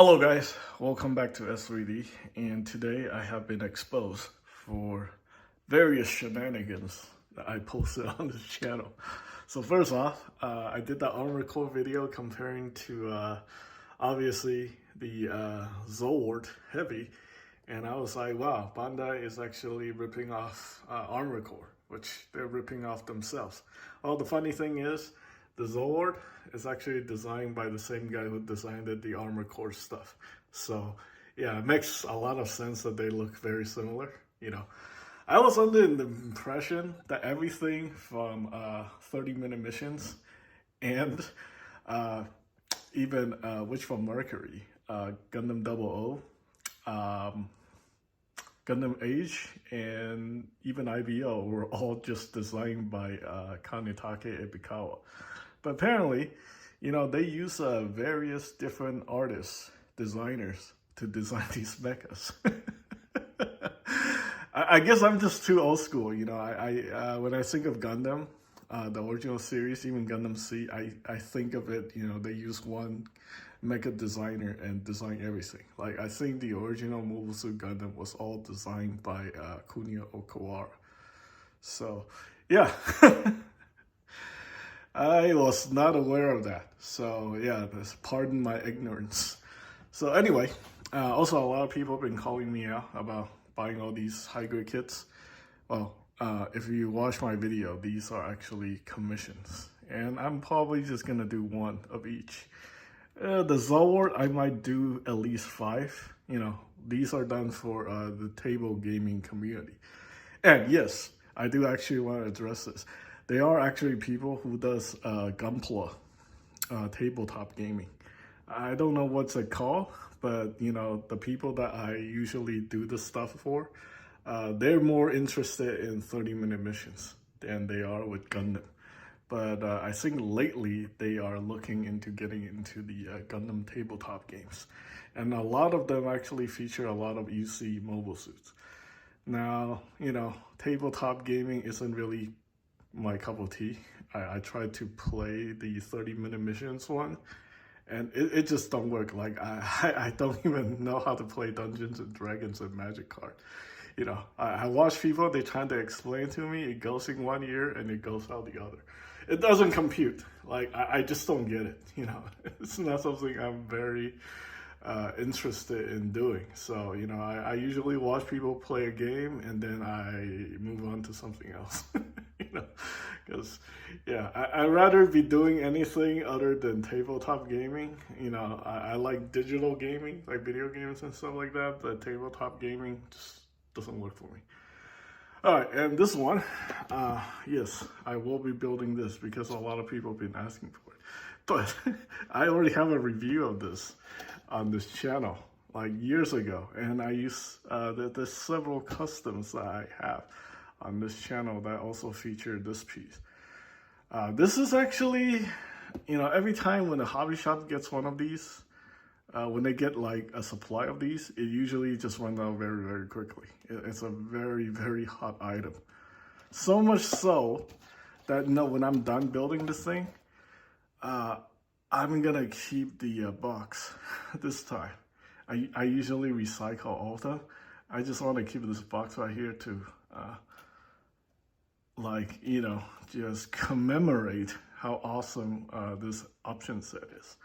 Hello guys, welcome back to S3D, and today I have been exposed for various shenanigans that I posted on this channel. So first off, I did the armor core video comparing to obviously the Zord Heavy, and I was like, wow, Bandai is actually ripping off armor core, which they're ripping off themselves. Well, the funny thing is, the Zord is actually designed by the same guy who designed the armor core stuff. So yeah, it makes a lot of sense that they look very similar. I was under the impression that everything from 30-minute missions and even Witch from Mercury, Gundam 00, Gundam Age, and even IBO were all just designed by Kanetake Ebikawa. But apparently, they use various different artists, designers, to design these mechas. I guess I'm just too old school. When I think of Gundam, the original series, even Gundam C, I think of it, they use one mecha designer and design everything. Like, I think the original Mobile Suit Gundam was all designed by Kunio Okawara. So, yeah. I was not aware of that. So yeah, pardon my ignorance. So anyway, also a lot of people have been calling me out about buying all these high-grade kits. Well, if you watch my video, these are actually commissions. And I'm probably just gonna do one of each. The Zord, I might do at least 5. These are done for the table gaming community. And yes, I do actually want to address this. They are actually people who does Gunpla, tabletop gaming. I don't know what's it called, but the people that I usually do this stuff for, they're more interested in 30-minute missions than they are with Gundam. But I think lately they are looking into getting into the Gundam tabletop games. And a lot of them actually feature a lot of UC mobile suits. Now, tabletop gaming isn't really my cup of tea. I tried to play the 30-minute missions one, and it just don't work. Like, I don't even know how to play Dungeons and Dragons and Magic card. I watch people, they trying to explain to me, it goes in one ear and it goes out the other. It doesn't compute. Like, I just don't get it. It's not something I'm very interested in doing. So, I usually watch people play a game and then I move on to something else. Because I'd rather be doing anything other than tabletop gaming. I like digital gaming, like video games and stuff like that, but tabletop gaming just doesn't work for me. All right, and this one, yes, I will be building this because a lot of people have been asking for it. But I already have a review of this on this channel like years ago, and I use there's several customs that I have on this channel that also feature this piece. This is actually, every time when a hobby shop gets one of these, when they get like a supply of these, it usually just runs out very, very quickly. It's a very, very hot item. So much so that when I'm done building this thing, I'm gonna keep the box this time. I usually recycle all of them. I just want to keep this box right here to just commemorate how awesome this option set is.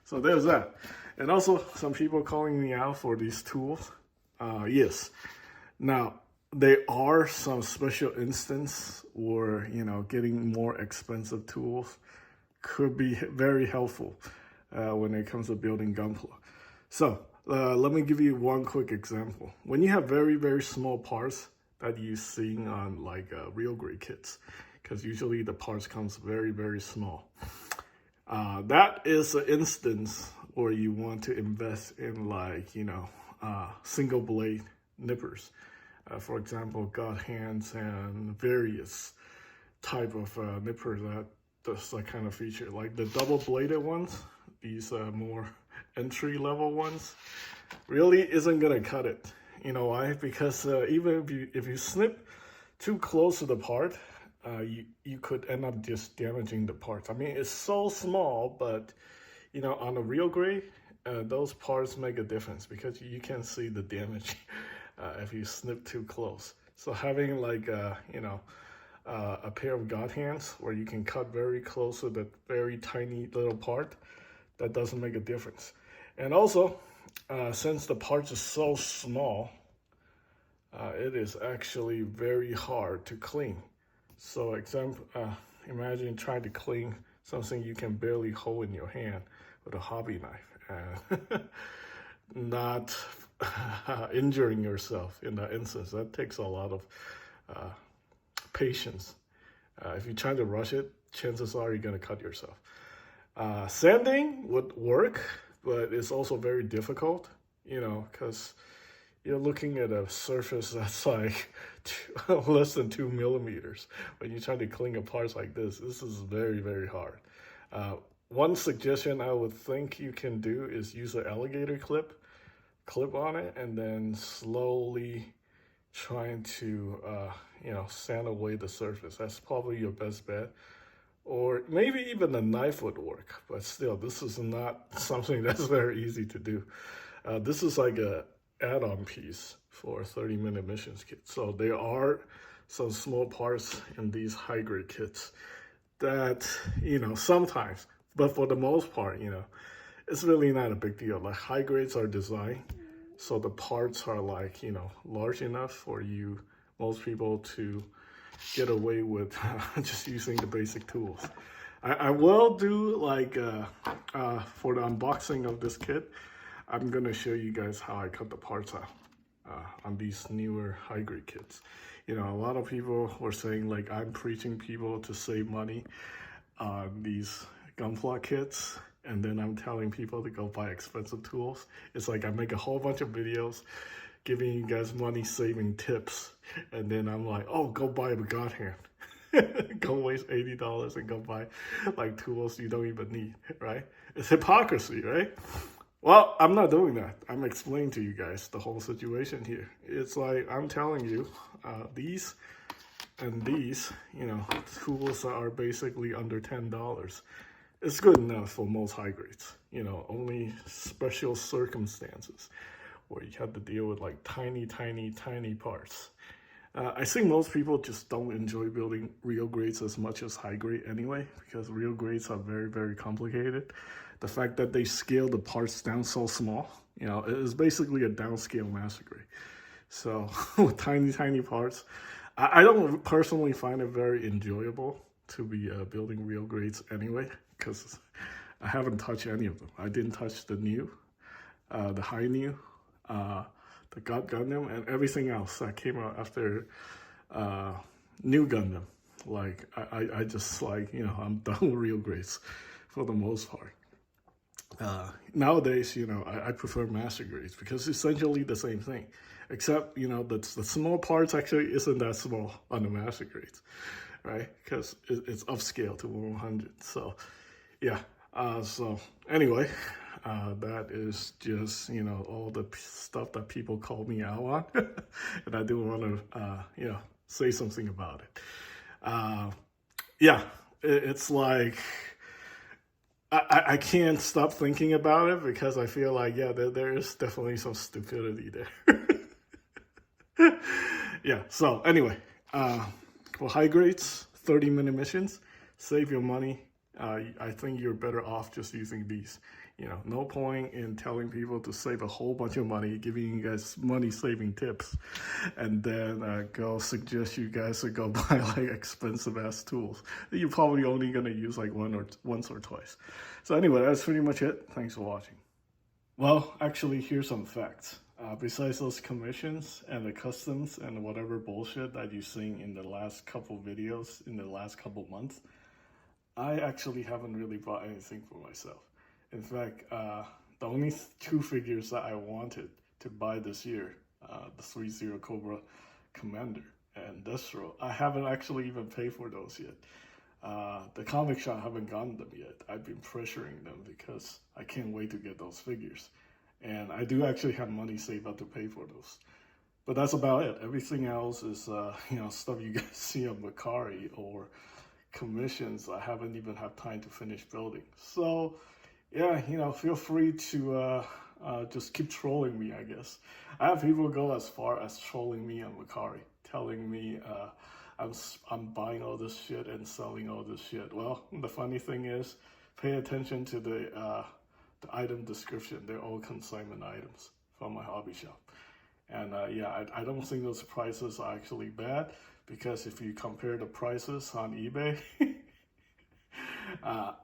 So there's that. And also some people calling me out for these tools. Yes. Now, there are some special instances where, getting more expensive tools could be very helpful when it comes to building Gunpla. So let me give you one quick example. When you have very, very small parts that you're seeing on like real grade kits, because usually the parts comes very, very small. That is an instance where you want to invest in like, single blade nippers. For example, God hands and various type of nippers that does that kind of feature. Like the double bladed ones, these more entry level ones, really isn't gonna cut it. You know why? Because even if you snip too close to the part, you could end up just damaging the parts. I mean, it's so small, but on a real grade, those parts make a difference because you can see the damage if you snip too close. So having like a pair of God hands where you can cut very close to the very tiny little part, that doesn't make a difference. And also, since the parts are so small, it is actually very hard to clean. So imagine trying to clean something you can barely hold in your hand with a hobby knife and not injuring yourself in that instance. That takes a lot of patience. If you try to rush it, chances are you're going to cut yourself. Sanding would work, but it's also very difficult, because you're looking at a surface that's like less than 2 millimeters. When you try to clean a parts like this is very, very hard. One suggestion I would think you can do is use an alligator clip on it, and then slowly trying to, sand away the surface. That's probably your best bet. Or maybe even a knife would work, but still, this is not something that's very easy to do. This is like a add-on piece for a 30-minute missions kit. So there are some small parts in these high-grade kits that, sometimes, but for the most part, it's really not a big deal. Like high grades are designed so the parts are like, large enough for most people to get away with just using the basic tools. I will do like, for the unboxing of this kit, I'm gonna show you guys how I cut the parts out on these newer high-grade kits. A lot of people were saying like I'm preaching people to save money on these gunpla kits, and then I'm telling people to go buy expensive tools. It's like I make a whole bunch of videos giving you guys money-saving tips, and then I'm like, oh, go buy a God hand. Go waste $80 and go buy like tools you don't even need, right? It's hypocrisy, right? Well, I'm not doing that. I'm explaining to you guys the whole situation here. It's like I'm telling you, these and these, tools are basically under $10. It's good enough for most high grades. Only special circumstances where you have to deal with like tiny, tiny, tiny parts. I think most people just don't enjoy building real grades as much as high grade anyway, because real grades are very, very complicated. The fact that they scale the parts down so small, it is basically a downscale master grade. So with tiny, tiny parts, I don't personally find it very enjoyable to be building real grades anyway, because I haven't touched any of them. I didn't touch the new, the high new, the God Gundam, and everything else that came out after new Gundam. Like, I just like, I'm done with real grades for the most part. Nowadays, I prefer master grades because it's essentially the same thing, except, the small parts actually isn't that small on the master grades, right? Because it's upscale to 100. So, yeah. So anyway, that is just, all the stuff that people call me out on, and I do want to, say something about it. Yeah, it's like, I can't stop thinking about it because I feel like, yeah, there is definitely some stupidity there. Yeah, so anyway, for high grades, 30-minute missions, save your money. I think you're better off just using these. No point in telling people to save a whole bunch of money, giving you guys money-saving tips, and then go suggest you guys to go buy like expensive-ass tools that you're probably only gonna use like once or twice. So anyway, that's pretty much it. Thanks for watching. Well, actually, here's some facts. Besides those commissions and the customs and whatever bullshit that you've seen in the last couple videos in the last couple months, I actually haven't really bought anything for myself. In fact, the only two figures that I wanted to buy this year, the 3-0 Cobra Commander and Destro, I haven't actually even paid for those yet. The comic shop haven't gotten them yet. I've been pressuring them because I can't wait to get those figures. And I do actually have money saved up to pay for those. But that's about it. Everything else is, stuff you guys see on Mercari or commissions I haven't even had time to finish building. So, yeah, feel free to just keep trolling me, I guess. I have people go as far as trolling me on Macari, telling me I'm buying all this shit and selling all this shit. Well, the funny thing is, pay attention to the item description. They're all consignment items from my hobby shop. And yeah, I don't think those prices are actually bad because if you compare the prices on eBay,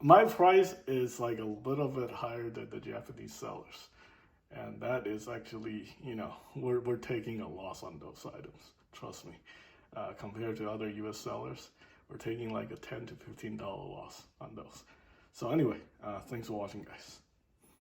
my price is like a little bit higher than the Japanese sellers. And that is actually, we're taking a loss on those items. Trust me. Compared to other US sellers, we're taking like a $10 to $15 loss on those. So anyway, thanks for watching, guys.